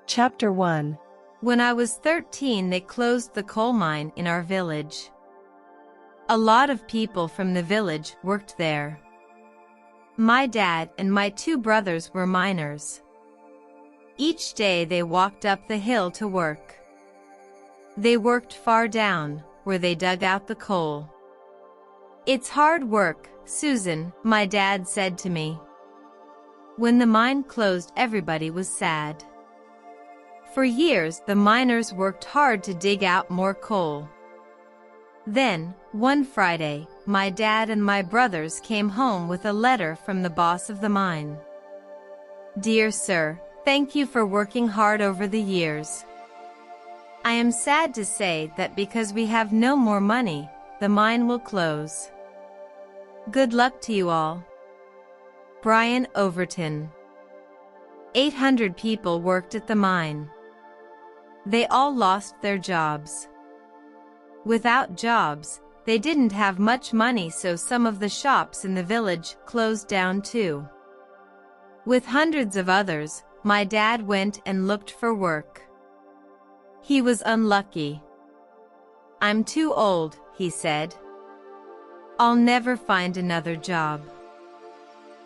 Chapter 1. When I was 13, they closed the coal mine in our village. A lot of people from the village worked there. My dad and my two brothers were miners. Each day they walked up the hill to work. They worked far down, where they dug out the coal. "It's hard work, Susan," my dad said to me. When the mine closed, everybody was sad. For years, the miners worked hard to dig out more coal. Then, one Friday, my dad and my brothers came home with a letter from the boss of the mine. "Dear sir, thank you for working hard over the years. I am sad to say that because we have no more money, the mine will close. Good luck to you all. Brian Overton." 800 people worked at the mine. They all lost their jobs. Without jobs, they didn't have much money, so some of the shops in the village closed down too. With hundreds of others, my dad went and looked for work. He was unlucky. "I'm too old," he said. "I'll never find another job."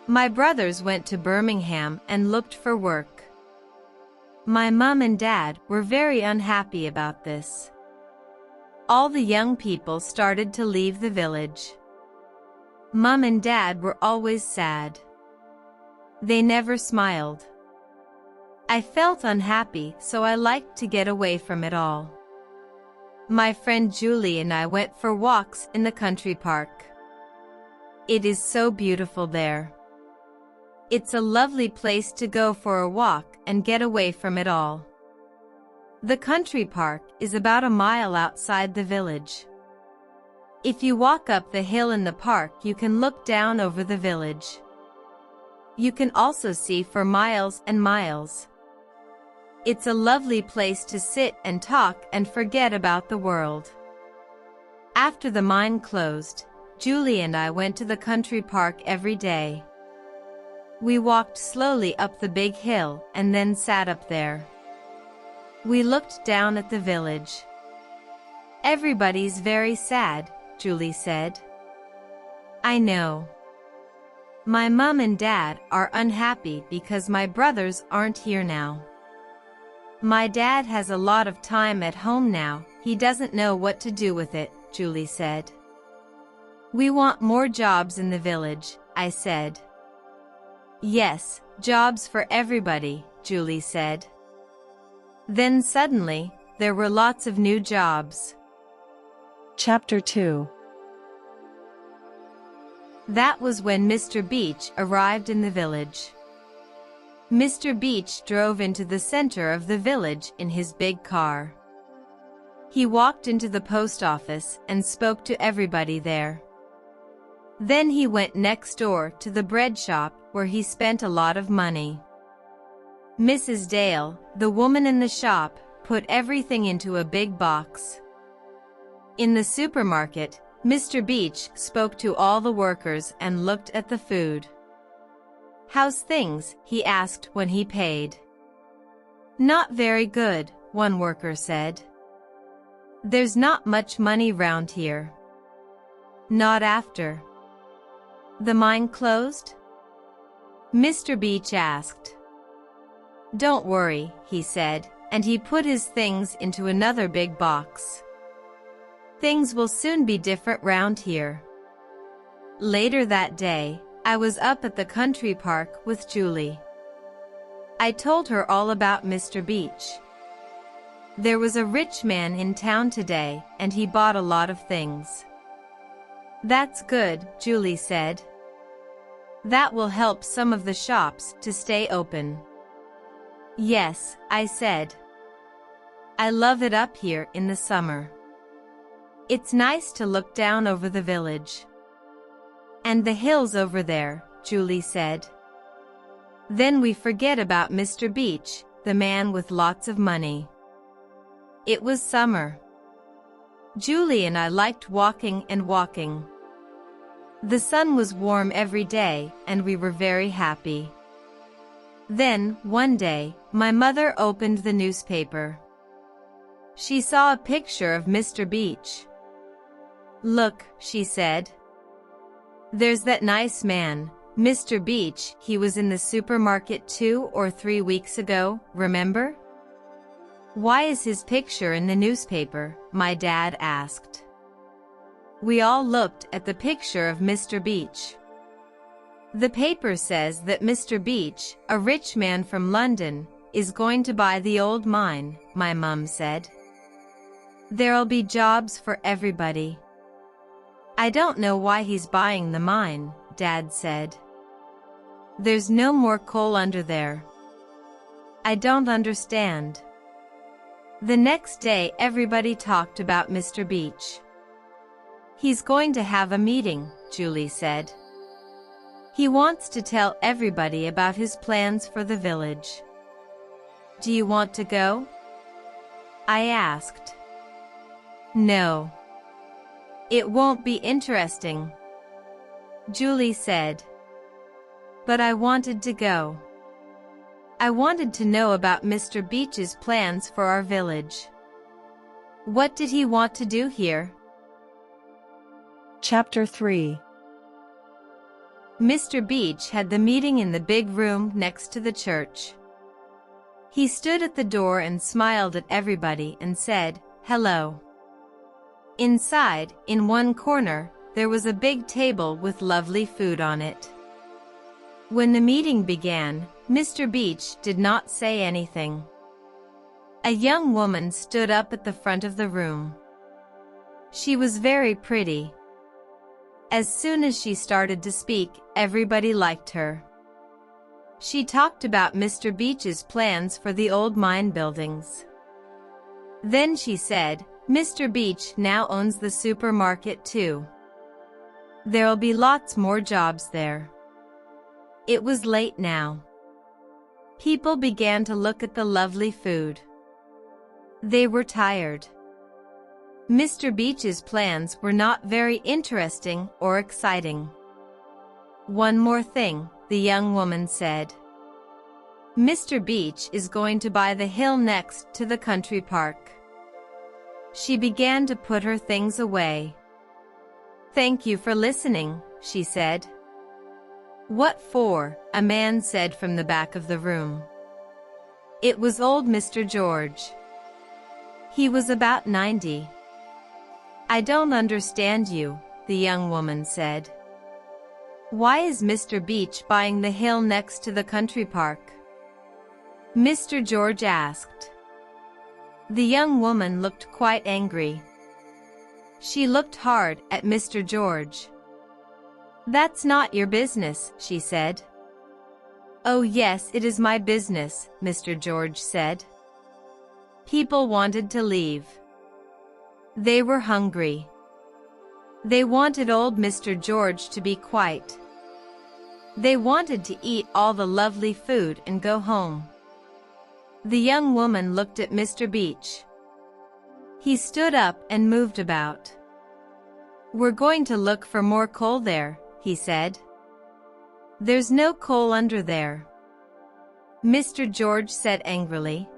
My brothers went to Birmingham and looked for work. My mom and dad were very unhappy about this. All the young people started to leave the village. Mom and dad were always sad. They never smiled. I felt unhappy, so I liked to get away from it all. My friend Julie and I went for walks in the country park. It is so beautiful there. It's a lovely place to go for a walk and get away from it all. The country park is about a mile outside the village. If you walk up the hill in the park, you can look down over the village. You can also see for miles and miles. It's a lovely place to sit and talk and forget about the world. After the mine closed, Julie and I went to the country park every day. We walked slowly up the big hill and then sat up there. We looked down at the village. "Everybody's very sad," Julie said. "I know. My mom and dad are unhappy because my brothers aren't here now. My dad has a lot of time at home now, he doesn't know what to do with it," Julie said. "We want more jobs in the village," I said. "Yes, jobs for everybody," Julie said. Then suddenly, there were lots of new jobs. Chapter 2. That was when Mr. Beach arrived in the village. Mr. Beach drove into the center of the village in his big car. He walked into the post office and spoke to everybody there. Then he went next door to the bread shop, where he spent a lot of money. Mrs. Dale, the woman in the shop, put everything into a big box. In the supermarket, Mr. Beach spoke to all the workers and looked at the food. "How's things?" he asked when he paid. "Not very good," one worker said. "There's not much money round here." "Not after the mine closed?" Mr. Beach asked. "Don't worry," he said, and he put his things into another big box. "Things will soon be different round here." Later that day, I was up at the country park with Julie. I told her all about Mr. Beach. There was a rich man in town today, and he bought a lot of things. "That's good," Julie said. "That will help some of the shops to stay open." "Yes," I said. "I love it up here in the summer. It's nice to look down over the village." "And the hills over there," Julie said. "Then we forget about Mr. Beach, the man with lots of money." It was summer. Julie and I liked walking and walking. The sun was warm every day, and we were very happy. Then, one day, my mother opened the newspaper. She saw a picture of Mr. Beach. "Look," she said. "There's that nice man, Mr. Beach. He was in the supermarket 2 or 3 weeks ago, remember?" "Why is his picture in the newspaper?" my dad asked. We all looked at the picture of Mr. Beach. "The paper says that Mr. Beach, a rich man from London, is going to buy the old mine," my mum said. "There'll be jobs for everybody." "I don't know why he's buying the mine," Dad said. "There's no more coal under there." "I don't understand." The next day everybody talked about Mr. Beach. "He's going to have a meeting," Julie said. "He wants to tell everybody about his plans for the village." "Do you want to go?" I asked. "No. It won't be interesting," Julie said. But I wanted to go. I wanted to know about Mr. Beach's plans for our village. What did he want to do here? Chapter 3. Mr. Beach had the meeting in the big room next to the church. He stood at the door and smiled at everybody and said, "Hello." Inside, in one corner, there was a big table with lovely food on it. When the meeting began, Mr. Beach did not say anything. A young woman stood up at the front of the room. She was very pretty. As soon as she started to speak, everybody liked her. She talked about Mr. Beach's plans for the old mine buildings. Then she said, "Mr. Beach now owns the supermarket too. There'll be lots more jobs there." It was late now. People began to look at the lovely food. They were tired. Mr. Beach's plans were not very interesting or exciting. "One more thing," the young woman said. "Mr. Beach is going to buy the hill next to the country park." She began to put her things away. "Thank you for listening," she said. "What for?" a man said from the back of the room. It was old Mr. George. He was about 90. "I don't understand you," the young woman said. "Why is Mr. Beach buying the hill next to the country park?" Mr. George asked. The young woman looked quite angry. She looked hard at Mr. George. "That's not your business," she said. "Oh yes, it is my business," Mr. George said. People wanted to leave. They were hungry. They wanted old Mr. George to be quiet. They wanted to eat all the lovely food and go home. The young woman looked at Mr. Beach. He stood up and moved about. "We're going to look for more coal there," he said. "There's no coal under there," Mr. George said angrily.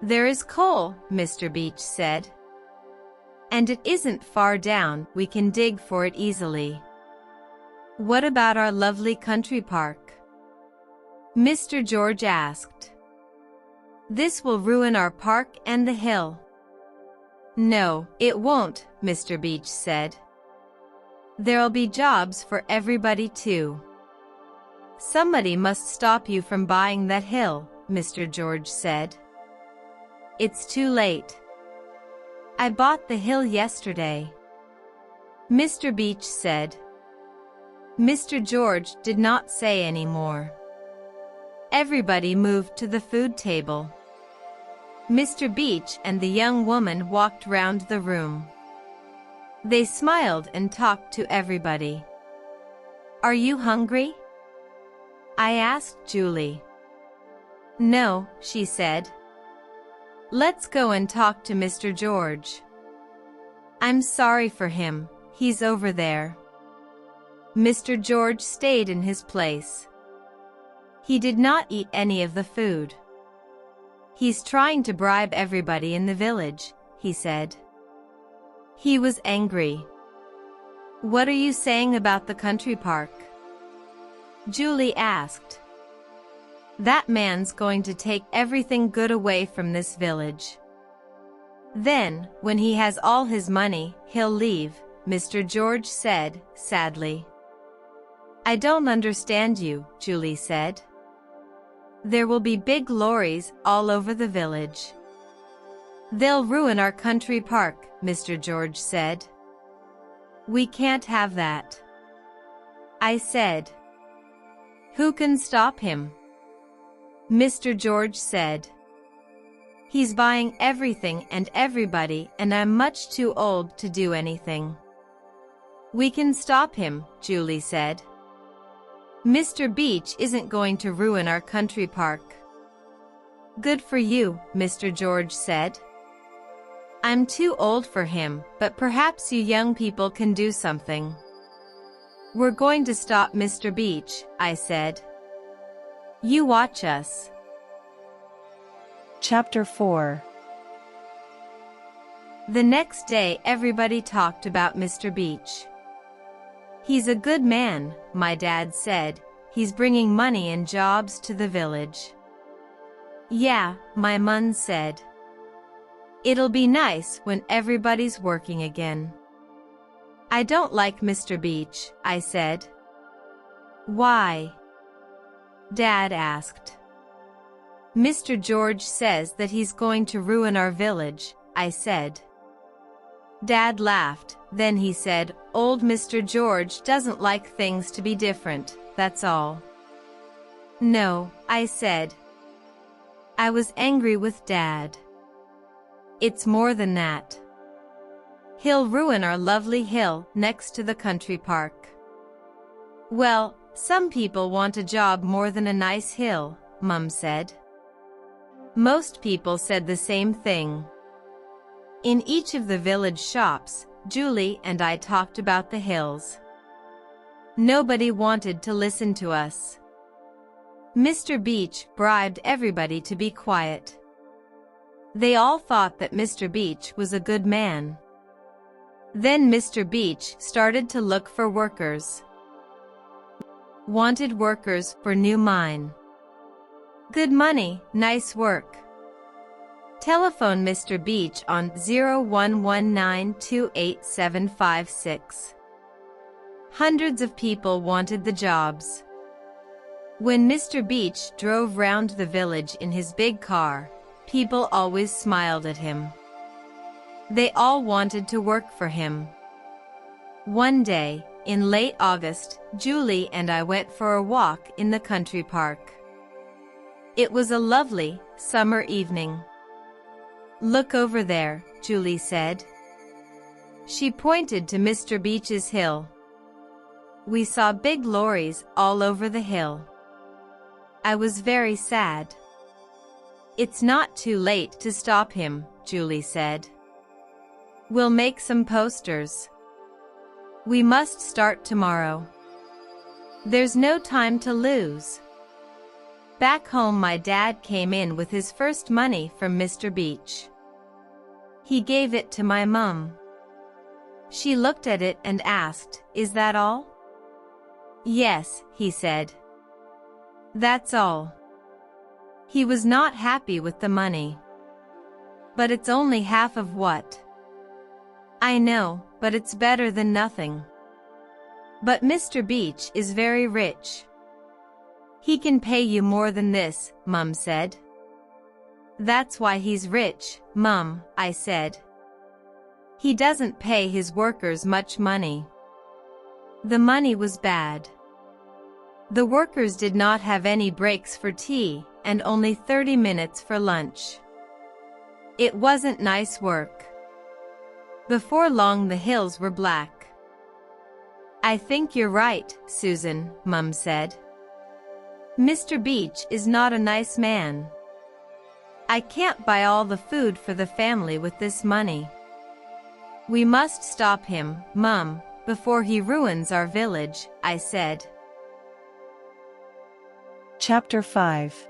"There is coal," Mr. Beach said. "And it isn't far down, we can dig for it easily." "What about our lovely country park?" Mr. George asked. "This will ruin our park and the hill." "No, it won't," Mr. Beach said. "There'll be jobs for everybody too." "Somebody must stop you from buying that hill," Mr. George said. "It's too late. I bought the hill yesterday," Mr. Beach said. Mr. George did not say any more. Everybody moved to the food table. Mr. Beach and the young woman walked round the room. They smiled and talked to everybody. "Are you hungry?" I asked Julie. "No," she said. "Let's go and talk to Mr. George." "I'm sorry for him, he's over there." Mr. George stayed in his place. He did not eat any of the food. He's trying to bribe everybody in the village, he said. He was angry. What are you saying about the country park? Julie asked. That man's going to take everything good away from this village. Then, when he has all his money, he'll leave, Mr. George said, sadly. I don't understand you, Julie said. There will be big lorries all over the village. They'll ruin our country park, Mr. George said. We can't have that. I said. Who can stop him? Mr. George said. He's buying everything and everybody, and I'm much too old to do anything. We can stop him, Julie said. Mr. Beach isn't going to ruin our country park. Good for you, Mr. George said. I'm too old for him, but perhaps you young people can do something. We're going to stop Mr. Beach, I said. You watch us. Chapter 4. The next day everybody talked about Mr. Beach. He's a good man, my dad said. He's bringing money and jobs to the village. Yeah, my mum said. It'll be nice when everybody's working again. I don't like Mr. Beach, I said. Why? Dad asked. Mr. George says that he's going to ruin our village, I said. Dad laughed, then he said, Old Mr. George doesn't like things to be different, that's all. No, I said. I was angry with Dad. It's more than that. He'll ruin our lovely hill next to the country park. Well, some people want a job more than a nice hill, Mum said. Most people said the same thing. In each of the village shops, Julie and I talked about the hills. Nobody wanted to listen to us. Mr. Beach bribed everybody to be quiet. They all thought that Mr. Beach was a good man. Then Mr. Beach started to look for workers. Wanted workers for new mine. Good money, nice work. Telephone Mr. Beach on 0119287556. Hundreds of people wanted the jobs. When Mr. Beach drove round the village in his big car, people always smiled at him. They all wanted to work for him. One day, in late August, Julie and I went for a walk in the country park. It was a lovely, summer evening. Look over there, Julie said. She pointed to Mr. Beach's hill. We saw big lorries all over the hill. I was very sad. It's not too late to stop him, Julie said. We'll make some posters. We must start tomorrow. There's no time to lose. Back home my dad came in with his first money from Mr. Beach. He gave it to my mum. She looked at it and asked, Is that all? Yes, he said. That's all. He was not happy with the money. But it's only half of what? I know, but it's better than nothing. But Mr. Beach is very rich. He can pay you more than this, Mum said. That's why he's rich, Mum, I said. He doesn't pay his workers much money. The money was bad. The workers did not have any breaks for tea, and only 30 minutes for lunch. It wasn't nice work. Before long the hills were black. I think you're right, Susan, Mum said. Mr. Beach is not a nice man. I can't buy all the food for the family with this money. We must stop him, Mum, before he ruins our village, I said. Chapter 5.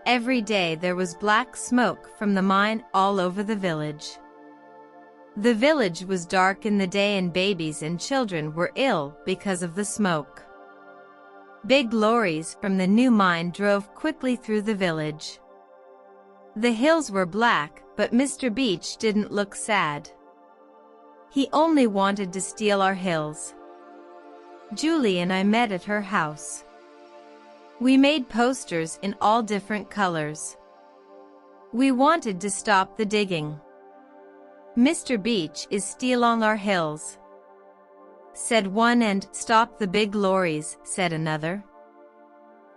Every day there was black smoke from the mine all over the village. The village was dark in the day and babies and children were ill because of the smoke. Big lorries from the new mine drove quickly through the village. The hills were black, but Mr. Beach didn't look sad. He only wanted to steal our hills. Julie and I met at her house. We made posters in all different colors. We wanted to stop the digging. Mr. Beach is stealing our hills, said one, and stop the big lorries, said another.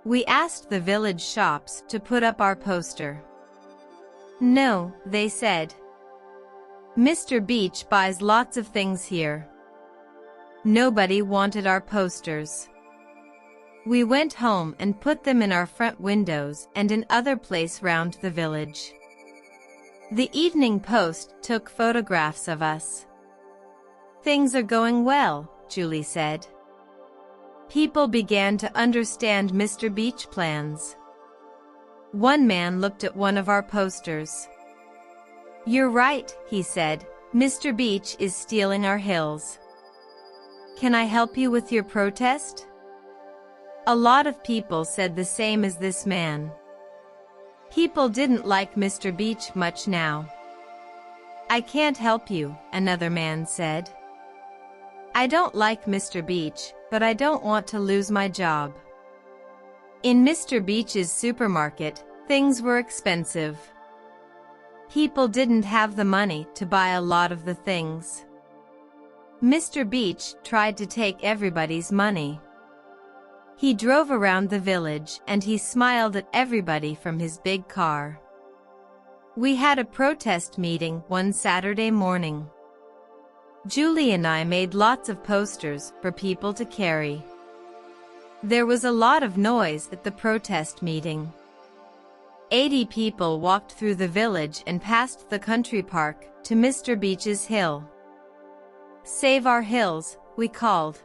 We asked the village shops to put up our poster. No, they said. Mr. Beach buys lots of things here. Nobody wanted our posters. We went home and put them in our front windows and in other places round the village. The Evening Post took photographs of us. Things are going well, Julie said. People began to understand Mr. Beach plans. One man looked at one of our posters. You're right, he said. Mr. Beach is stealing our hills. Can I help you with your protest? A lot of people said the same as this man. People didn't like Mr. Beach much now. I can't help you, another man said. I don't like Mr. Beach, but I don't want to lose my job. In Mr. Beach's supermarket, things were expensive. People didn't have the money to buy a lot of the things. Mr. Beach tried to take everybody's money. He drove around the village and he smiled at everybody from his big car. We had a protest meeting one Saturday morning. Julie and I made lots of posters for people to carry. There was a lot of noise at the protest meeting. 80 people walked through the village and past the country park to Mr. Beach's hill. Save our hills, we called.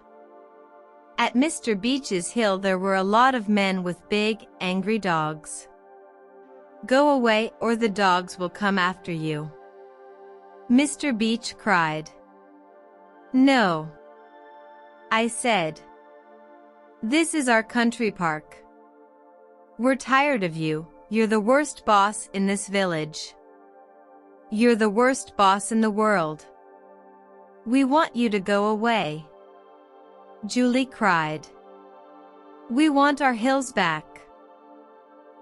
At Mr. Beach's hill there were a lot of men with big, angry dogs. Go away or the dogs will come after you. Mr. Beach cried. No, I said. This is our country park. We're tired of you, you're the worst boss in this village. You're the worst boss in the world. We want you to go away. Julie cried. We want our hills back.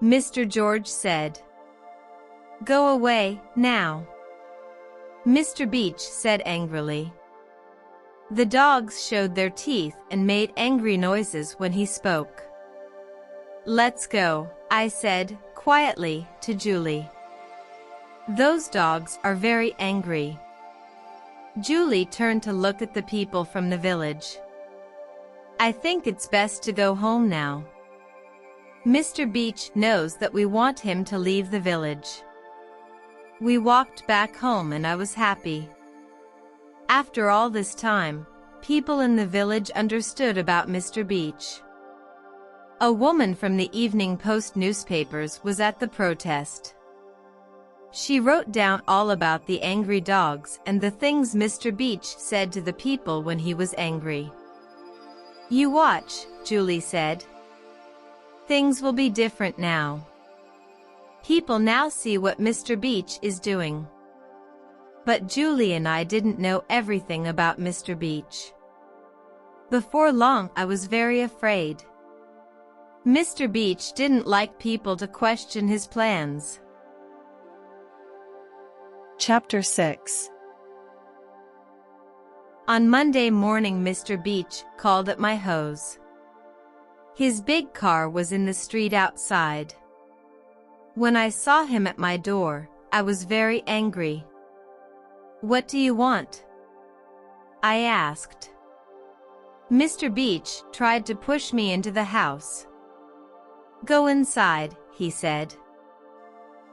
Mr. George said. Go away, now. Mr. Beach said angrily. The dogs showed their teeth and made angry noises when he spoke. Let's go, I said, quietly, to Julie. Those dogs are very angry. Julie turned to look at the people from the village. I think it's best to go home now. Mr. Beach knows that we want him to leave the village. We walked back home and I was happy. After all this time, people in the village understood about Mr. Beach. A woman from the Evening Post newspapers was at the protest. She wrote down all about the angry dogs and the things Mr. Beach said to the people when he was angry. You watch, Julie said. Things will be different now. People now see what Mr. Beach is doing. But Julie and I didn't know everything about Mr. Beach. Before long I was very afraid. Mr. Beach didn't like people to question his plans. Chapter 6. On Monday morning Mr. Beach called at my house. His big car was in the street outside. When I saw him at my door, I was very angry. What do you want? I asked. Mr. Beach tried to push me into the house. Go inside, he said.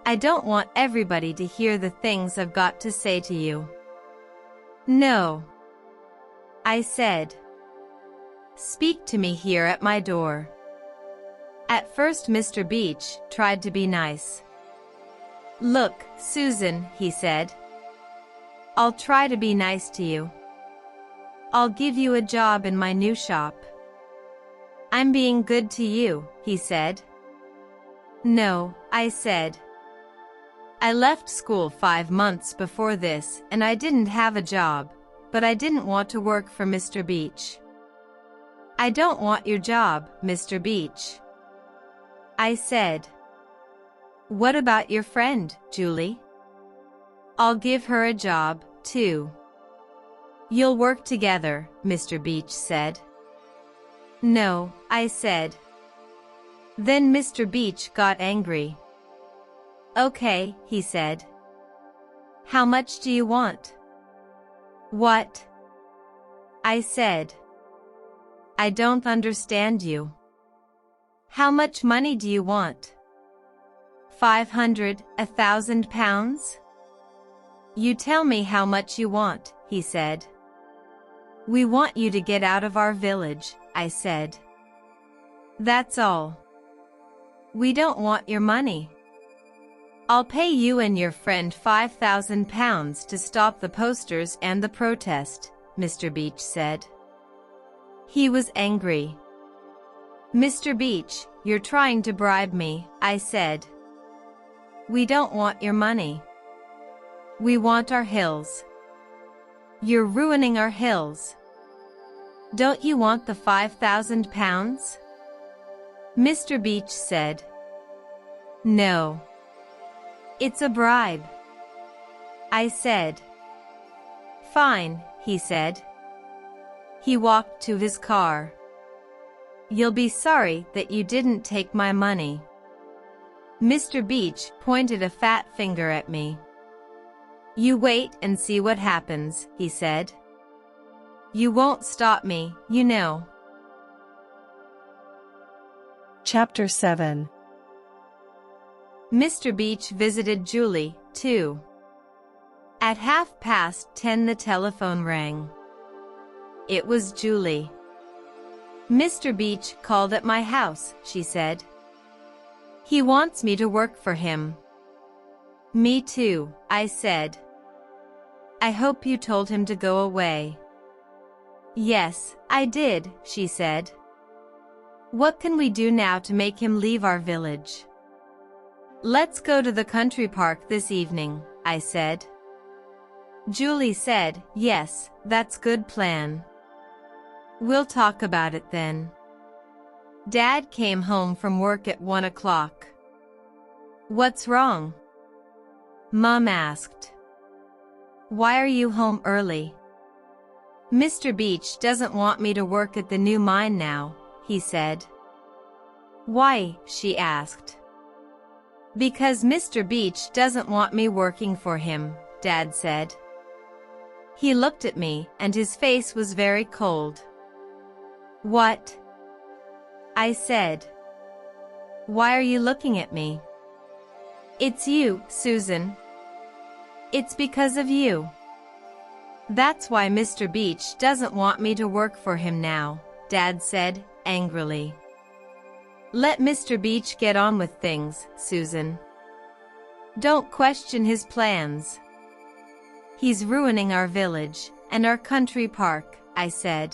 I don't want everybody to hear the things I've got to say to you. No, I said. Speak to me here at my door. At first Mr. Beach tried to be nice. "Look, Susan," he said. "I'll try to be nice to you. I'll give you a job in my new shop." "I'm being good to you," he said. "No," I said. "I left school 5 months before this and I didn't have a job, but I didn't want to work for Mr. Beach." "I don't want your job, Mr. Beach," I said. "What about your friend, Julie?" "I'll give her a job, too." "You'll work together," Mr. Beach said. "No," I said. Then Mr. Beach got angry. "Okay," he said. "How much do you want?" "What?" I said. "I don't understand you." "How much money do you want?" 500, 1,000 pounds? "You tell me how much you want," he said. "We want you to get out of our village," I said. "That's all. We don't want your money." "I'll pay you and your friend 5,000 pounds to stop the posters and the protest," Mr. Beach said. He was angry. "Mr. Beach, you're trying to bribe me," I said. "We don't want your money. We want our hills. You're ruining our hills. Don't you want the 5,000 pounds?" Mr. Beach said. "No. It's a bribe." I said. "Fine," he said. He walked to his car. "You'll be sorry that you didn't take my money." Mr. Beach pointed a fat finger at me. "You wait and see what happens," he said. "You won't stop me, you know." Chapter 7. Mr. Beach visited Julie, too. At 10:30 the telephone rang. It was Julie. "Mr. Beach called at my house," she said. "He wants me to work for him." "Me too," I said. "I hope you told him to go away." "Yes, I did," she said. "What can we do now to make him leave our village?" "Let's go to the country park this evening," I said. Julie said, "Yes, that's good plan. We'll talk about it then." Dad came home from work at 1 o'clock. "What's wrong?" Mom asked. "Why are you home early?" "Mr. Beach doesn't want me to work at the new mine now," he said. "Why?" she asked. "Because Mr. Beach doesn't want me working for him," Dad said. He looked at me and his face was very cold. "What?" I said. "Why are you looking at me?" "It's you, Susan. It's because of you. That's why Mr. Beach doesn't want me to work for him now," Dad said, angrily. "Let Mr. Beach get on with things, Susan. Don't question his plans. He's ruining our village and our country park," I said.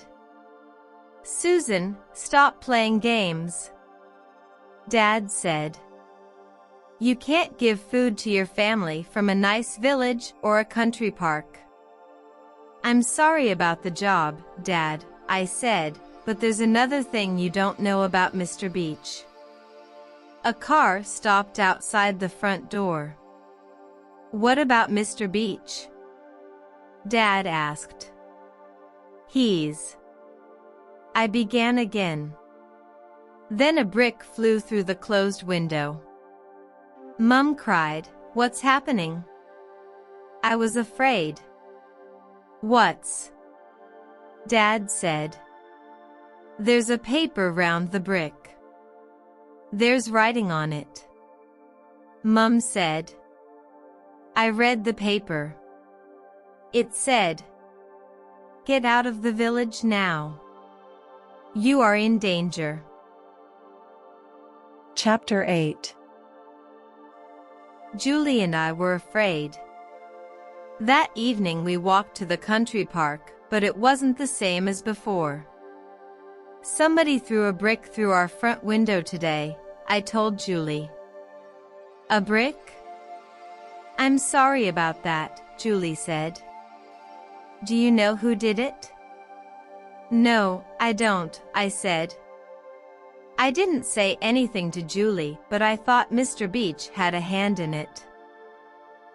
"Susan, stop playing games," Dad said. "You can't give food to your family from a nice village or a country park." "I'm sorry about the job, Dad," I said, "but there's another thing you don't know about Mr. Beach." A car stopped outside the front door. "What about Mr. Beach?" Dad asked. I began again. Then a brick flew through the closed window. Mum cried, "What's happening?" I was afraid. "What's?" Dad said. "There's a paper round the brick. There's writing on it." Mum said. I read the paper. It said, "Get out of the village now. You are in danger." Chapter 8. Julie and I were afraid. That evening we walked to the country park, but it wasn't the same as before. Somebody threw a brick through our front window today, I told Julie. A brick? I'm sorry about that, Julie said. Do you know who did it? No, I don't, I said. I didn't say anything to Julie, but I thought Mr. Beach had a hand in it.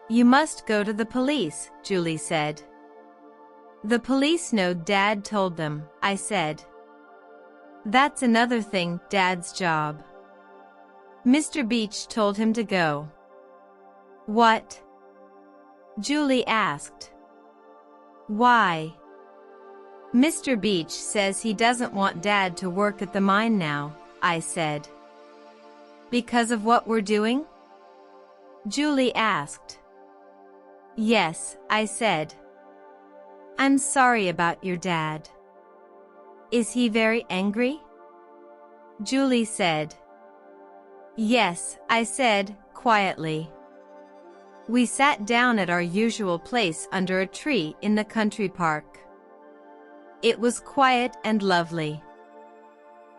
You must go to the police, Julie said. The police know Dad told them, I said. That's another thing, Dad's job. Mr. Beach told him to go. What? Julie asked. Why? Mr. Beach says he doesn't want Dad to work at the mine now, I said. Because of what we're doing? Julie asked. Yes, I said. I'm sorry about your dad. Is he very angry? Julie said. Yes, I said, quietly. We sat down at our usual place under a tree in the country park. It was quiet and lovely.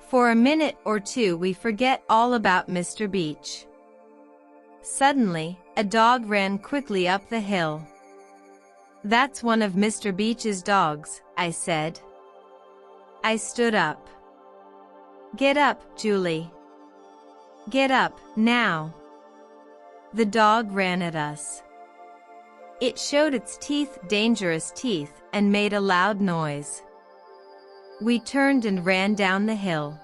For a minute or two we forget all about Mr. Beach. Suddenly, a dog ran quickly up the hill. That's one of Mr. Beach's dogs, I said. I stood up. Get up, Julie. Get up, now. The dog ran at us. It showed its teeth, dangerous teeth, and made a loud noise. We turned and ran down the hill.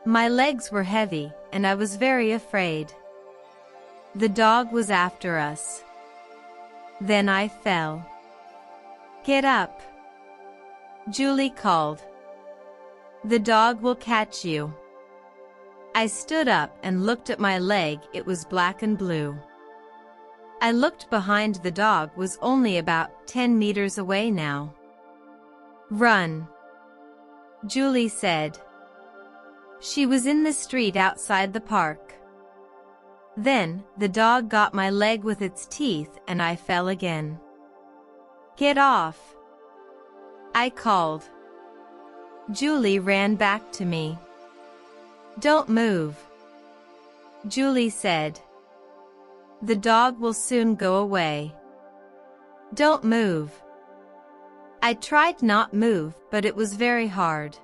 My legs were heavy, and I was very afraid. The dog was after us. Then I fell. Get up, Julie called. The dog will catch you. I stood up and looked at my leg. It was black and blue. I looked behind. The dog was only about 10 meters away now. Run, Julie said. She was in the street outside the park. Then, the dog got my leg with its teeth and I fell again. Get off, I called. Julie ran back to me. Don't move, Julie said. The dog will soon go away. Don't move. I tried not move, but it was very hard.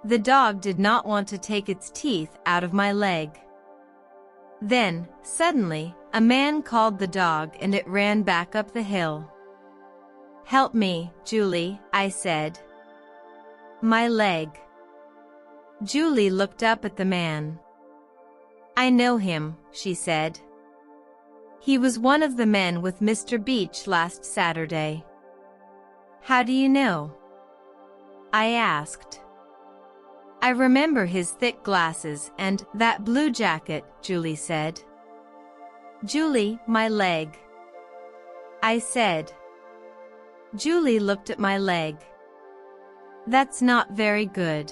The dog did not want to take its teeth out of my leg. Then, suddenly, a man called the dog and it ran back up the hill. Help me, Julie, I said. My leg. Julie looked up at the man. I know him, she said. He was one of the men with Mr. Beach last Saturday. How do you know? I asked. I remember his thick glasses and that blue jacket, Julie said. Julie, my leg, I said. Julie looked at my leg. That's not very good.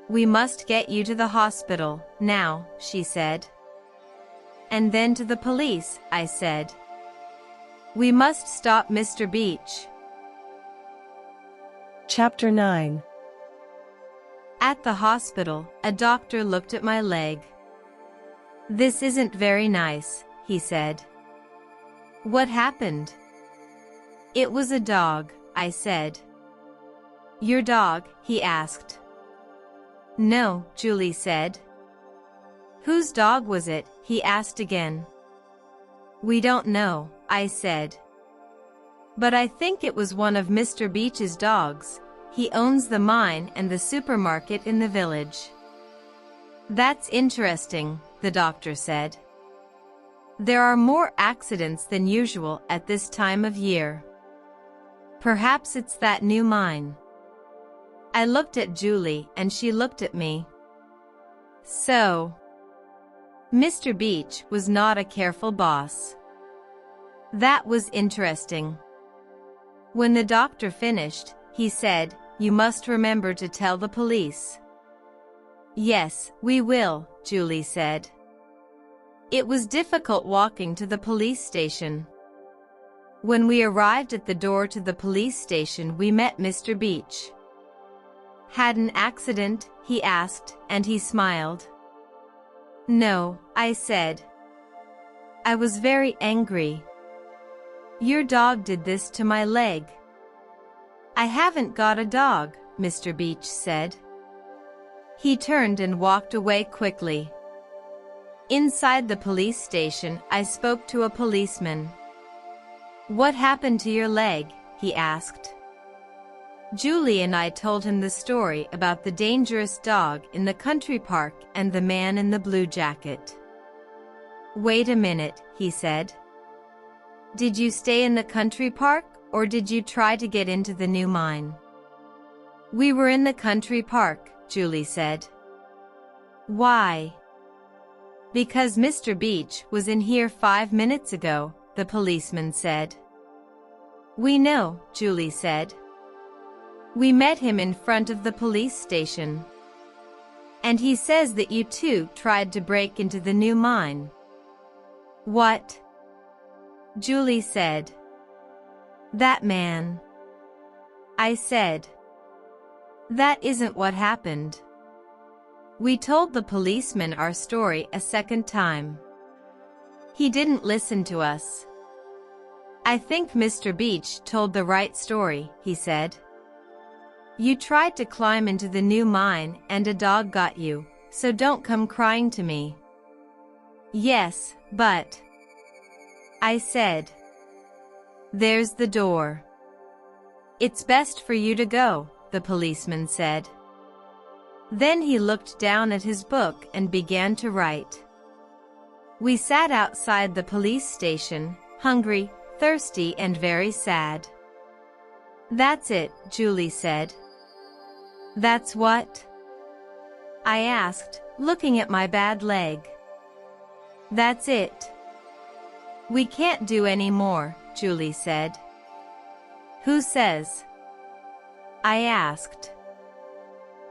We must get you to the hospital, now, she said. And then to the police, I said. We must stop Mr. Beach. Chapter 9. At the hospital, a doctor looked at my leg. This isn't very nice, he said. What happened? It was a dog, I said. Your dog, he asked. No, Julie said. Whose dog was it, he asked again. We don't know, I said. But I think it was one of Mr. Beach's dogs. He owns the mine and the supermarket in the village. That's interesting, the doctor said. There are more accidents than usual at this time of year. Perhaps it's that new mine. I looked at Julie and she looked at me. So, Mr. Beach was not a careful boss. That was interesting. When the doctor finished, he said, You must remember to tell the police. Yes, we will, Julie said. It was difficult walking to the police station. When we arrived at the door to the police station, we met Mr. Beach. Had an accident? He asked, and he smiled. No, I said. I was very angry. Your dog did this to my leg. I haven't got a dog, Mr. Beach said. He turned and walked away quickly. Inside the police station, I spoke to a policeman. What happened to your leg? He asked. Julie and I told him the story about the dangerous dog in the country park and the man in the blue jacket. Wait a minute, he said. Did you stay in the country park, or did you try to get into the new mine? We were in the country park, Julie said. Why? Because Mr. Beach was in here 5 minutes ago, the policeman said. We know, Julie said. We met him in front of the police station. And he says that you two tried to break into the new mine. What? Julie said. That man. I said. That isn't what happened. We told the policeman our story a second time. He didn't listen to us. I think Mr. Beach told the right story, he said. You tried to climb into the new mine and a dog got you, so don't come crying to me. Yes, but... I said. There's the door. It's best for you to go, the policeman said. Then he looked down at his book and began to write. We sat outside the police station, hungry, thirsty, and very sad. That's it, Julie said. That's what? I asked, looking at my bad leg. That's it. We can't do any more, Julie said. Who says? I asked.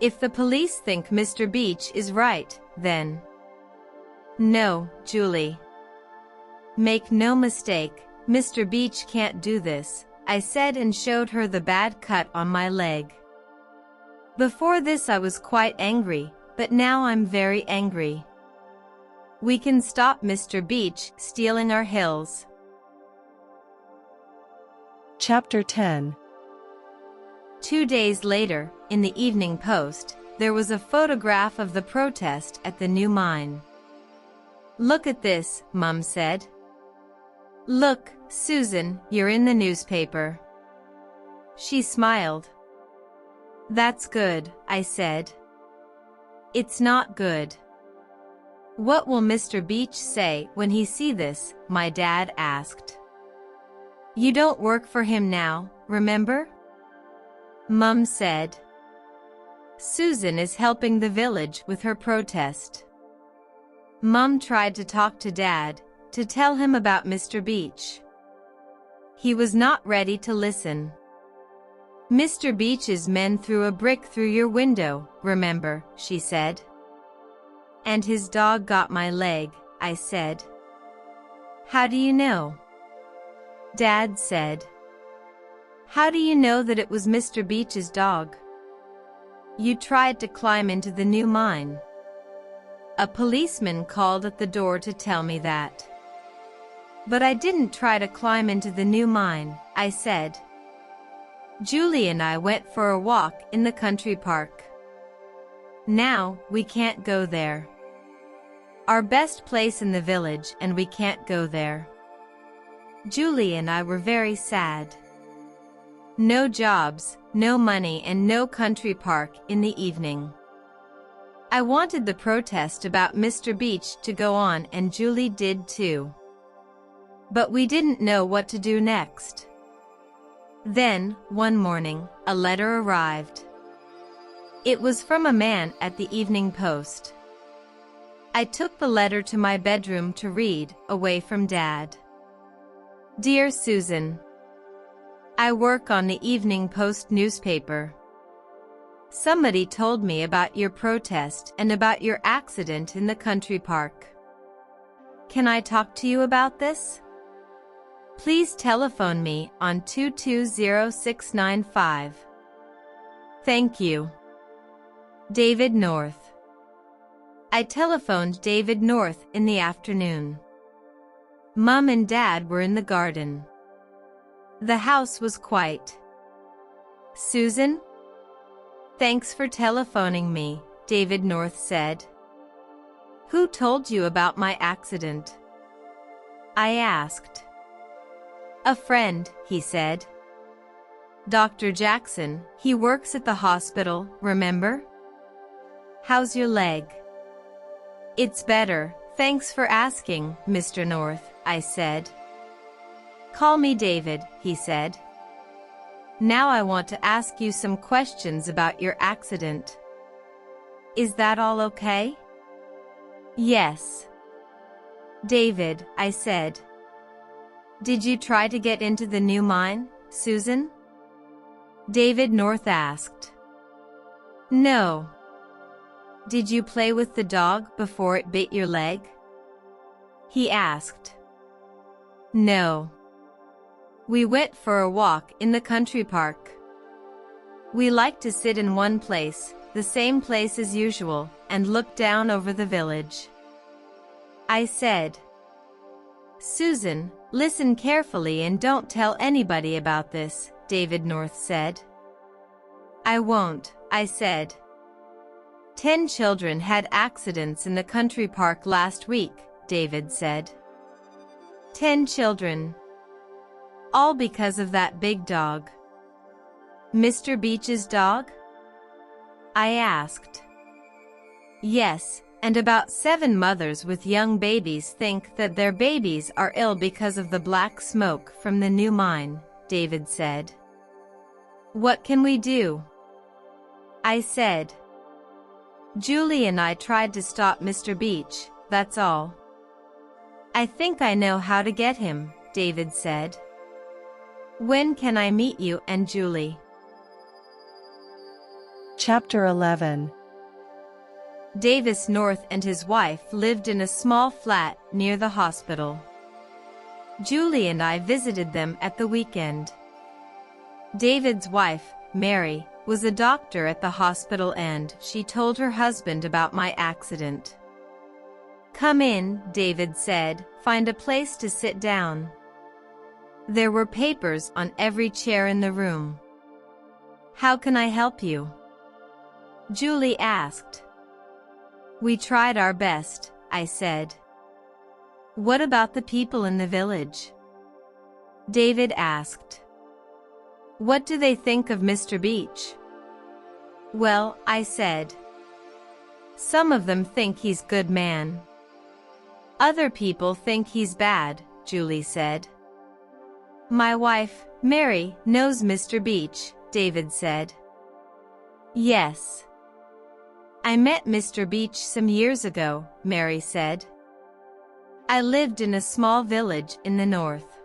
If the police think Mr. Beach is right, then... No, Julie. Make no mistake, Mr. Beach can't do this, I said and showed her the bad cut on my leg. Before this I was quite angry, but now I'm very angry. We can stop Mr. Beach stealing our hills. Chapter 10. 2 days later, in the Evening Post, there was a photograph of the protest at the new mine. Look at this, Mum said. Look, Susan, you're in the newspaper. She smiled. That's good, I said. It's not good. What will Mr. Beach say when he see this? My dad asked. You don't work for him now, remember? Mum said. Susan is helping the village with her protest. Mum tried to talk to Dad, to tell him about Mr. Beach. He was not ready to listen. Mr. Beach's men threw a brick through your window, remember, she said. And his dog got my leg, I said. How do you know? Dad said. How do you know that it was Mr. Beach's dog? You tried to climb into the new mine. A policeman called at the door to tell me that. But I didn't try to climb into the new mine, I said. Julie and I went for a walk in the country park. Now, we can't go there. Our best place in the village, and we can't go there. Julie and I were very sad. No jobs, no money, and no country park in the evening. I wanted the protest about Mr. Beach to go on, and Julie did too. But we didn't know what to do next. Then, one morning, a letter arrived. It was from a man at the Evening Post. I took the letter to my bedroom to read, away from Dad. Dear Susan, I work on the Evening Post newspaper. Somebody told me about your protest and about your accident in the country park. Can I talk to you about this? Please telephone me on 220695. Thank you. David North. I telephoned David North in the afternoon. Mom and Dad were in the garden. The house was quiet. Susan? Thanks for telephoning me, David North said. Who told you about my accident? I asked. A friend, he said. Dr. Jackson, he works at the hospital, remember? How's your leg? It's better, thanks for asking, Mr. North, I said. Call me David, he said. Now I want to ask you some questions about your accident. Is that all okay? Yes. David, I said. Did you try to get into the new mine, Susan? David North asked. No. Did you play with the dog before it bit your leg? He asked. No. We went for a walk in the country park. We like to sit in one place, the same place as usual, and look down over the village. I said. Susan, listen carefully and don't tell anybody about this, David North said. I won't, I said. 10 children had accidents in the country park last week, David said. 10 children. All because of that big dog. Mr. Beach's dog? I asked. Yes, and about 7 mothers with young babies think that their babies are ill because of the black smoke from the new mine, David said. What can we do? I said. Julie and I tried to stop Mr. Beach, that's all. I think I know how to get him, David said. When can I meet you and Julie? Chapter 11. Davis North and his wife lived in a small flat near the hospital. Julie and I visited them at the weekend. David's wife, Mary, was a doctor at the hospital and she told her husband about my accident. Come in, David said, find a place to sit down. There were papers on every chair in the room. How can I help you? Julie asked. We tried our best, I said. What about the people in the village? David asked. What do they think of Mr. Beach? Well, I said. Some of them think he's a good man. Other people think he's bad, Julie said. My wife, Mary, knows Mr. Beach, David said. Yes. I met Mr. Beach some years ago, Mary said. I lived in a small village in the north.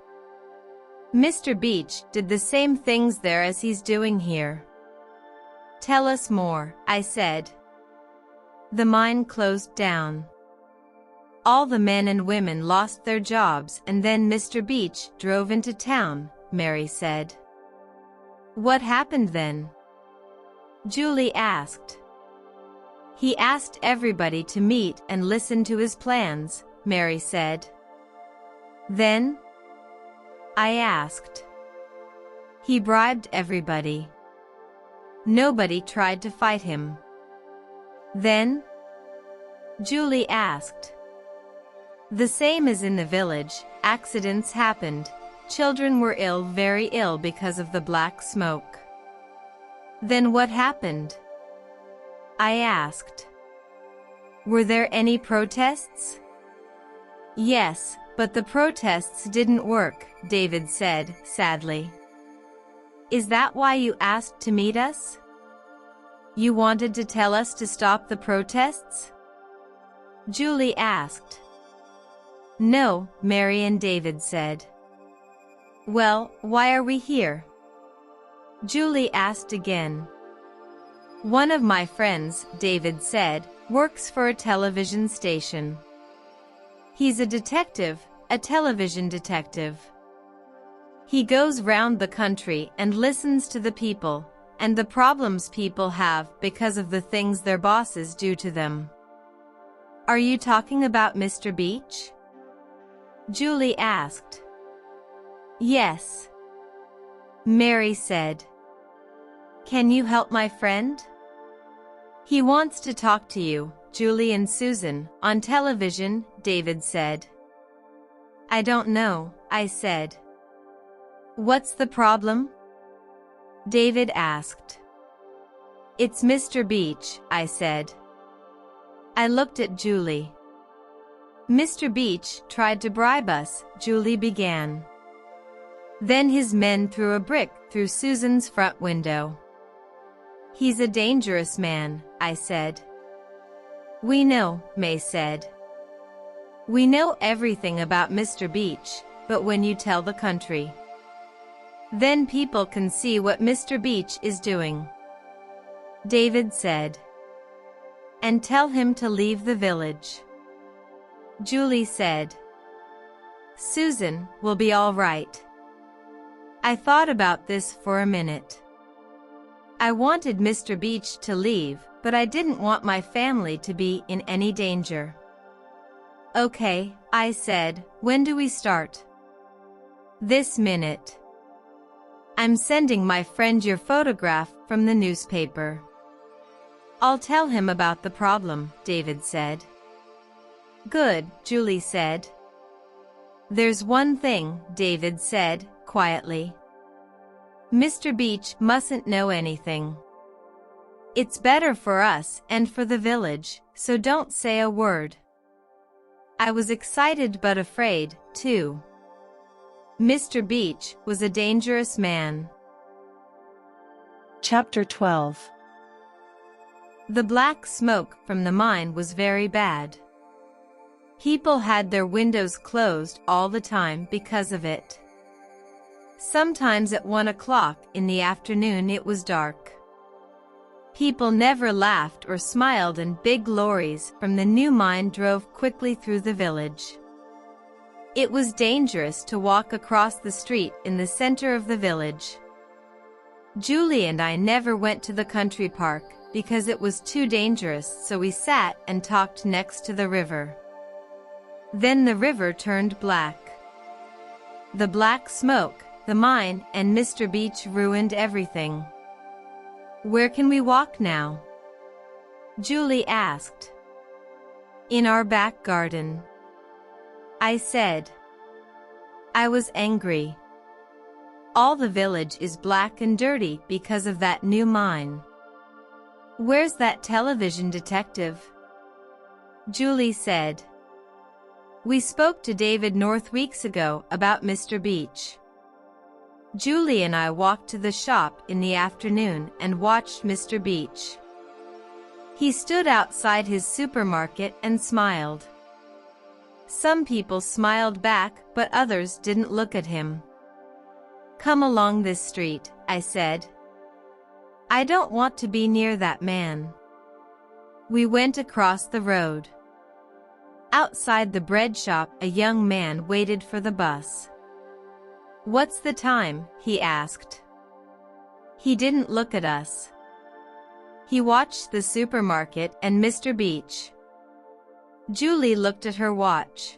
Mr. Beach did the same things there as he's doing here. Tell us more, I said. The mine closed down. All the men and women lost their jobs and then Mr. Beach drove into town, Mary said. What happened then? Julie asked. He asked everybody to meet and listen to his plans, Mary said. Then? I asked. He bribed everybody. Nobody tried to fight him. Then? Julie asked. The same as in the village, accidents happened. Children were ill, very ill because of the black smoke. Then what happened? I asked. Were there any protests? Yes, but the protests didn't work, David said, sadly. Is that why you asked to meet us? You wanted to tell us to stop the protests? Julie asked. No, Mary and David said. Well, why are we here? Julie asked again. One of my friends, David said, works for a television station. He's a detective, a television detective. He goes round the country and listens to the people, and the problems people have because of the things their bosses do to them. Are you talking about Mr. Beach? Julie asked. Yes. Mary said. Can you help my friend? He wants to talk to you, Julie and Susan, on television, David said. I don't know, I said. What's the problem? David asked. It's Mr. Beach, I said. I looked at Julie. Mr. Beach tried to bribe us, Julie began. Then his men threw a brick through Susan's front window. He's a dangerous man, I said. We know, May said. We know everything about Mr. Beach, but when you tell the country, then people can see what Mr. Beach is doing. David said. And tell him to leave the village. Julie said. Susan will be all right. I thought about this for a minute. I wanted Mr. Beach to leave, but I didn't want my family to be in any danger. Okay, I said, when do we start? This minute. I'm sending my friend your photograph from the newspaper. I'll tell him about the problem, David said. Good, Julie said. There's one thing, David said, quietly. Mr. Beach mustn't know anything. It's better for us and for the village, so don't say a word. I was excited but afraid, too. Mr. Beach was a dangerous man. Chapter 12. The black smoke from the mine was very bad. People had their windows closed all the time because of it. Sometimes at 1 o'clock in the afternoon it was dark. People never laughed or smiled, and big lorries from the new mine drove quickly through the village. It was dangerous to walk across the street in the center of the village. Julie and I never went to the country park because it was too dangerous, so we sat and talked next to the river. Then the river turned black. The black smoke, the mine, and Mr. Beach ruined everything. Where can we walk now? Julie asked. In our back garden. I said. I was angry. All the village is black and dirty because of that new mine. Where's that television detective? Julie said. We spoke to David North weeks ago about Mr. Beach. Julie and I walked to the shop in the afternoon and watched Mr. Beach. He stood outside his supermarket and smiled. Some people smiled back, but others didn't look at him. Come along this street, I said. I don't want to be near that man. We went across the road. Outside the bread shop, a young man waited for the bus. What's the time? He asked. He didn't look at us. He watched the supermarket and Mr. Beach. Julie looked at her watch.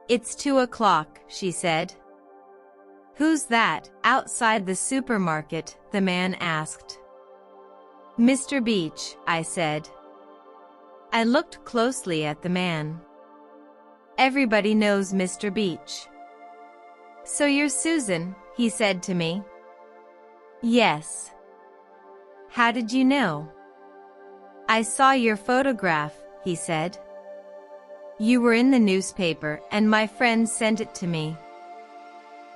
It's 2 o'clock, she said. Who's that, outside the supermarket? The man asked. Mr. Beach, I said. I looked closely at the man. Everybody knows Mr. Beach. So you're Susan, he said to me. Yes. How did you know? I saw your photograph, he said. You were in the newspaper and my friend sent it to me.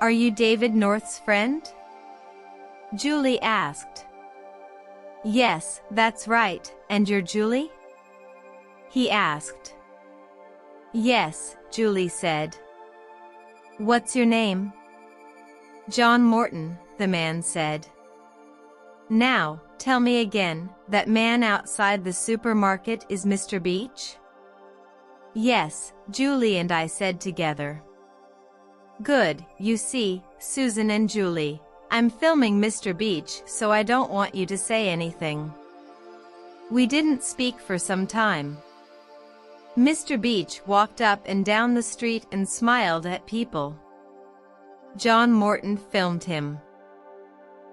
Are you David North's friend? Julie asked. Yes, that's right, and you're Julie? He asked. Yes, Julie said. What's your name? John Morton, the man said. Now, tell me again, that man outside the supermarket is Mr. Beach? Yes, Julie and I said together. Good, you see, Susan and Julie, I'm filming Mr. Beach, so I don't want you to say anything. We didn't speak for some time. Mr. Beach walked up and down the street and smiled at people. John Morton filmed him.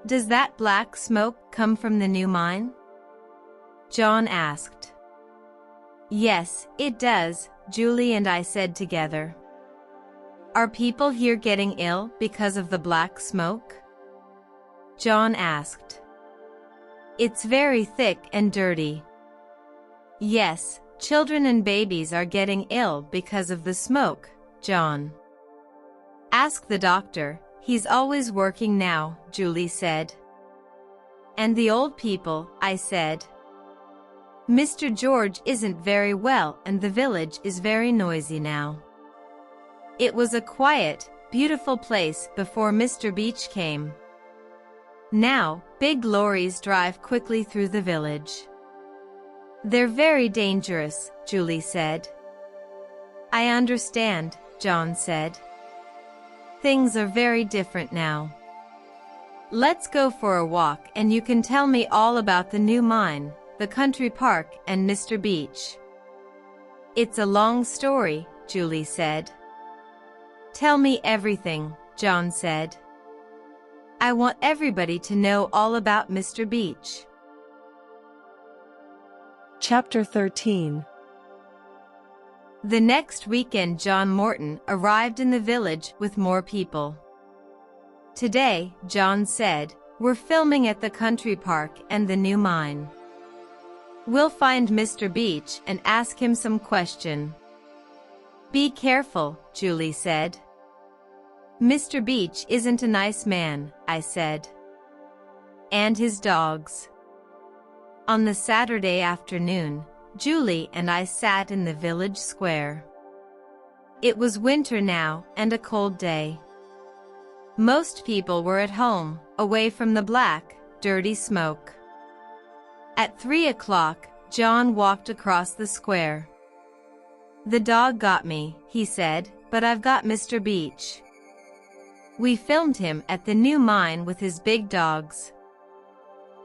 Does that black smoke come from the new mine? John asked. Yes, it does, Julie and I said together. Are people here getting ill because of the black smoke? John asked. It's very thick and dirty. Yes, children and babies are getting ill because of the smoke, John. Ask the doctor, he's always working now, Julie said. And the old people, I said. Mr. George isn't very well and the village is very noisy now. It was a quiet, beautiful place before Mr. Beach came. Now, big lorries drive quickly through the village. They're very dangerous, Julie said. I understand, John said. Things are very different now. Let's go for a walk and you can tell me all about the new mine, the country park and Mr. Beach. It's a long story, Julie said. Tell me everything, John said. I want everybody to know all about Mr. Beach. Chapter 13. The next weekend John Morton arrived in the village with more people. Today, John said, we're filming at the country park and the new mine. We'll find Mr. Beach and ask him some question. Be careful, Julie said. Mr. Beach isn't a nice man, I said. And his dogs. On the Saturday afternoon, Julie and I sat in the village square. It was winter now and a cold day. Most people were at home, away from the black, dirty smoke. At 3 o'clock, John walked across the square. The dog got me, he said, but I've got Mr. Beach. We filmed him at the new mine with his big dogs.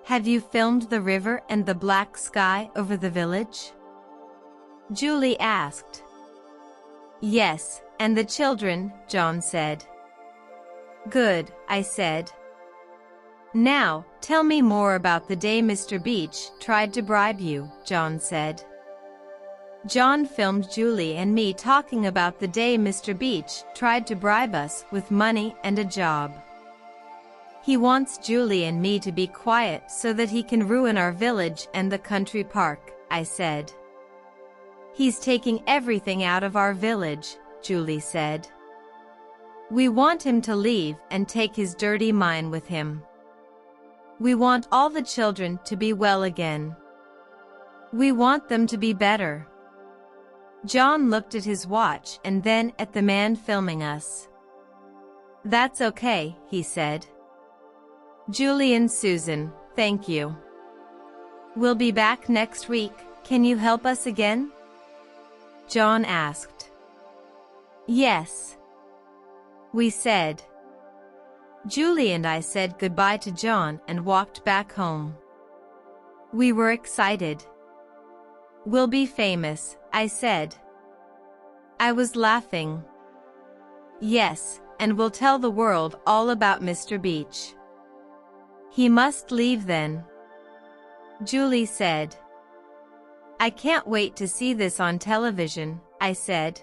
Have you filmed the river and the black sky over the village? Julie asked. Yes, and the children, John said. Good, I said. Now, tell me more about the day Mr. Beach tried to bribe you, John said. John filmed Julie and me talking about the day Mr. Beach tried to bribe us with money and a job. He wants Julie and me to be quiet so that he can ruin our village and the country park, I said. He's taking everything out of our village, Julie said. We want him to leave and take his dirty mine with him. We want all the children to be well again. We want them to be better. John looked at his watch and then at the man filming us. That's okay, he said. Julie and Susan, thank you. We'll be back next week, can you help us again? John asked. Yes. We said. Julie and I said goodbye to John and walked back home. We were excited. We'll be famous, I said. I was laughing. Yes, and we'll tell the world all about Mr. Beach. He must leave then. Julie said. I can't wait to see this on television, I said.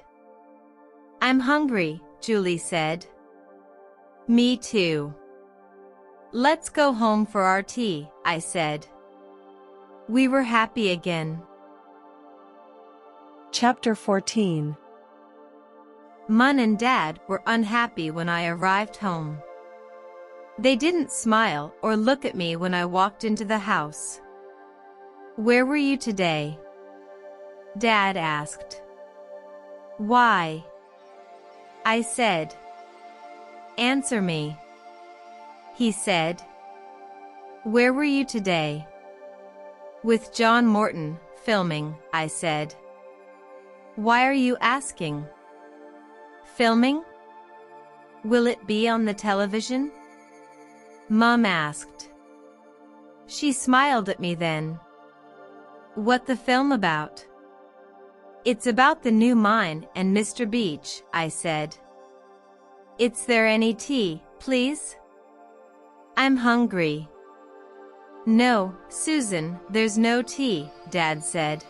I'm hungry, Julie said. Me too. Let's go home for our tea, I said. We were happy again. Chapter 14. Mum and Dad were unhappy when I arrived home. They didn't smile or look at me when I walked into the house. Where were you today? Dad asked. Why? I said. Answer me. He said. Where were you today? With John Morton, filming, I said. Why are you asking? Filming? Will it be on the television? Mom asked. She smiled at me then. What the film about? It's about the new mine and Mr. Beach, I said. Is there any tea, please? I'm hungry. No, Susan, there's no tea, Dad said.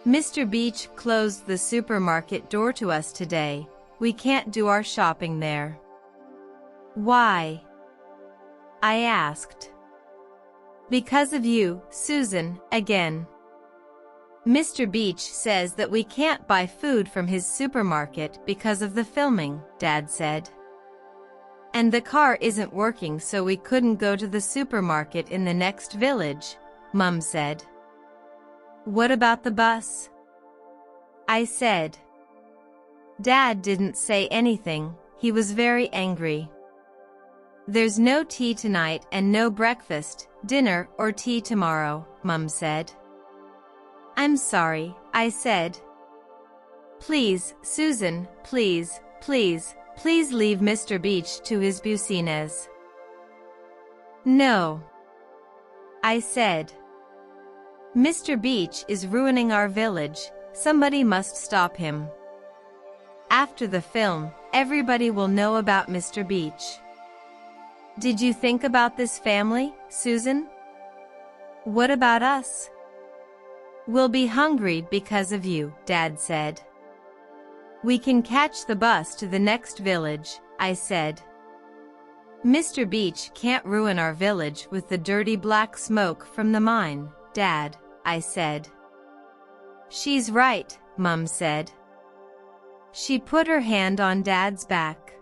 Mr. Beach closed the supermarket door to us today. We can't do our shopping there. Why? I asked. Because of you, Susan, again. Mr. Beach says that we can't buy food from his supermarket because of the filming, Dad said. And the car isn't working, so we couldn't go to the supermarket in the next village, Mum said. What about the bus? I said. Dad didn't say anything, he was very angry. There's no tea tonight and no breakfast, dinner or tea tomorrow, Mum said. I'm sorry, I said. Please, Susan, please, please, please leave Mr. Beach to his business. No. I said. Mr. Beach is ruining our village, somebody must stop him. After the film, everybody will know about Mr. Beach. Did you think about this family, Susan? What about us? We'll be hungry because of you, Dad said. We can catch the bus to the next village, I said. Mr. Beach can't ruin our village with the dirty black smoke from the mine, Dad, I said. She's right, Mum said. She put her hand on Dad's back.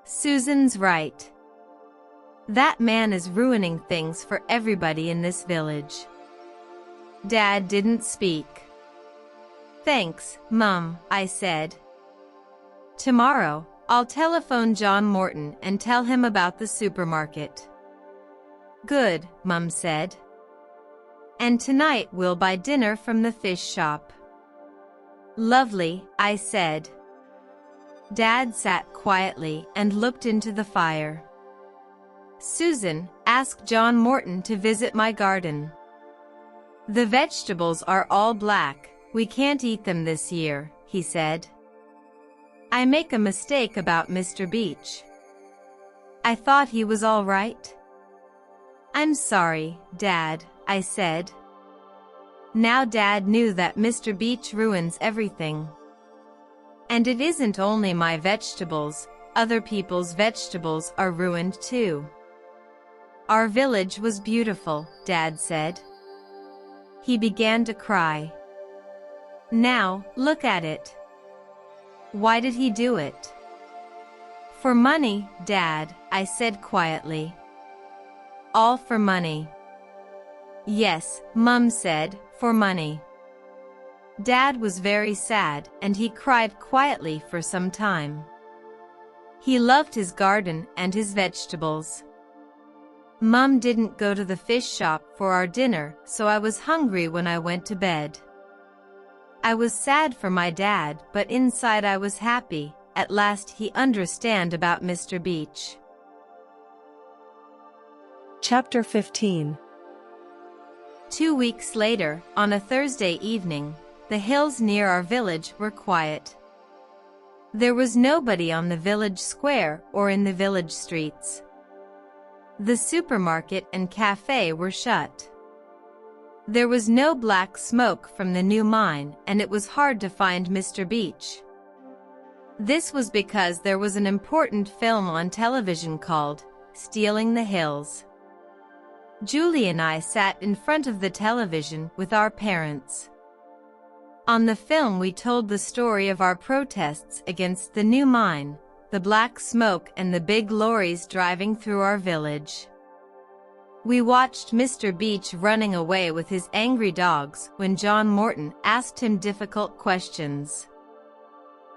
Susan's right. That man is ruining things for everybody in this village. Dad didn't speak. Thanks, Mum, I said. Tomorrow, I'll telephone John Morton and tell him about the supermarket. Good, Mum said. And tonight we'll buy dinner from the fish shop. Lovely, I said. Dad sat quietly and looked into the fire. Susan, ask John Morton to visit my garden. The vegetables are all black, we can't eat them this year, he said. I make a mistake about Mr. Beach. I thought he was all right. I'm sorry, Dad, I said. Now Dad knew that Mr. Beach ruins everything. And it isn't only my vegetables, other people's vegetables are ruined too. Our village was beautiful, Dad said. He began to cry. Now, look at it. Why did he do it? For money, Dad, I said quietly. All for money. Yes, Mum said, for money. Dad was very sad and he cried quietly for some time. He loved his garden and his vegetables. Mum didn't go to the fish shop for our dinner, so I was hungry when I went to bed. I was sad for my dad, but inside I was happy. At last he understand about Mr. Beach. Chapter 15. 2 weeks later, on a Thursday evening, the hills near our village were quiet. There was nobody on the village square or in the village streets. The supermarket and cafe were shut. There was no black smoke from the new mine, and it was hard to find Mr. Beach. This was because there was an important film on television called Stealing the Hills. Julie and I sat in front of the television with our parents. On the film we told the story of our protests against the new mine, the black smoke and the big lorries driving through our village. We watched Mr. Beach running away with his angry dogs when John Morton asked him difficult questions.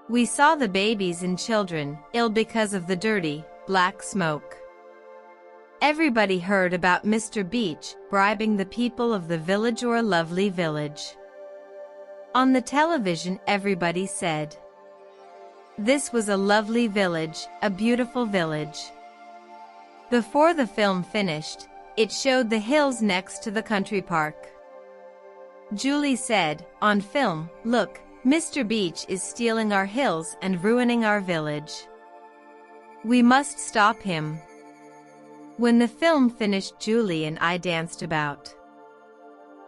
We saw the babies and children ill because of the dirty, black smoke. Everybody heard about Mr. Beach bribing the people of the village or a lovely village. On the television, everybody said, "This was a lovely village, a beautiful village." Before the film finished, it showed the hills next to the country park. Julie said, on film, "Look, Mr. Beach is stealing our hills and ruining our village. We must stop him." When the film finished, Julie and I danced about.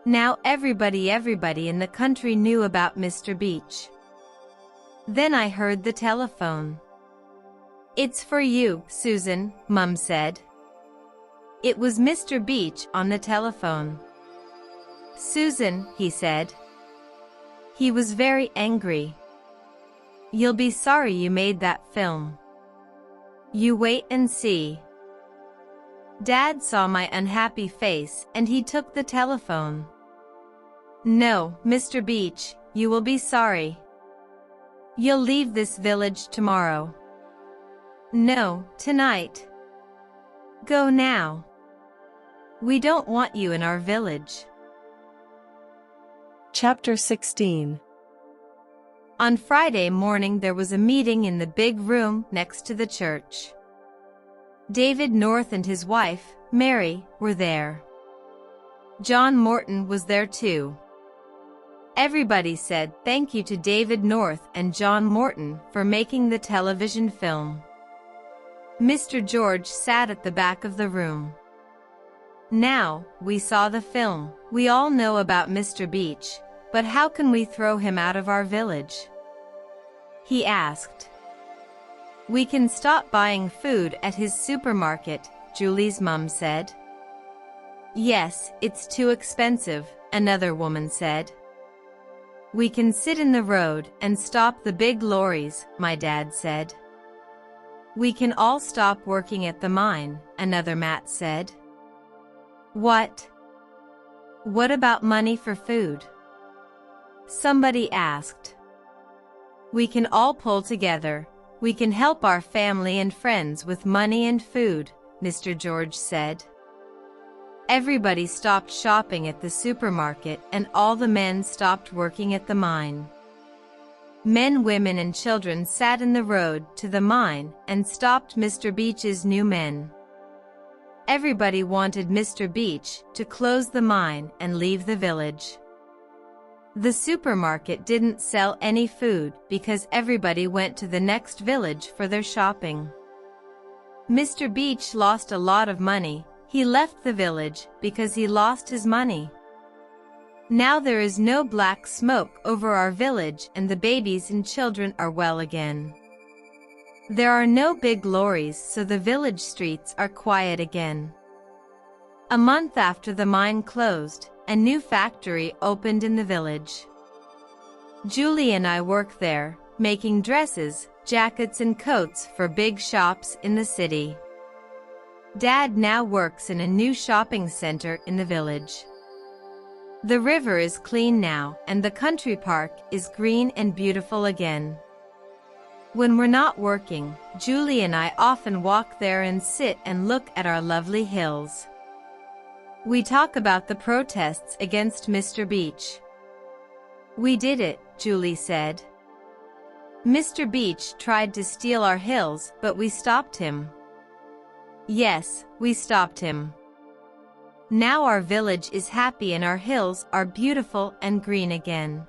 Now everybody in the country knew about Mr. Beach. Then I heard the telephone. "It's for you, Susan," Mum said. It was Mr. Beach on the telephone. "Susan," he said. He was very angry. "You'll be sorry you made that film. You wait and see." Dad saw my unhappy face and he took the telephone. "No, Mr. Beach, you will be sorry. You'll leave this village tomorrow." "No, tonight. Go now. We don't want you in our village." Chapter 16. On Friday morning there was a meeting in the big room next to the church. David North and his wife, Mary, were there. John Morton was there too. Everybody said thank you to David North and John Morton for making the television film. Mr. George sat at the back of the room. "Now, we saw the film. We all know about Mr. Beach, but how can we throw him out of our village?" he asked. "We can stop buying food at his supermarket," Julie's mum said. "Yes, it's too expensive," another woman said. "We can sit in the road and stop the big lorries," my dad said. "We can all stop working at the mine," another Matt said. "What? What about money for food?" somebody asked. "We can all pull together. We can help our family and friends with money and food," Mr. George said. Everybody stopped shopping at the supermarket and all the men stopped working at the mine. Men, women and children sat in the road to the mine and stopped Mr. Beach's new men. Everybody wanted Mr. Beach to close the mine and leave the village. The supermarket didn't sell any food because everybody went to the next village for their shopping. Mr. Beach lost a lot of money. He left the village because he lost his money. Now there is no black smoke over our village and the babies and children are well again. There are no big lorries, so the village streets are quiet again. A month after the mine closed, a new factory opened in the village. Julie and I work there, making dresses, jackets and coats for big shops in the city. Dad now works in a new shopping center in the village. The river is clean now and the country park is green and beautiful again. When we're not working, Julie and I often walk there and sit and look at our lovely hills. We talk about the protests against Mr. Beach. "We did it," Julie said. "Mr. Beach tried to steal our hills, but we stopped him." "Yes, we stopped him. Now our village is happy and our hills are beautiful and green again."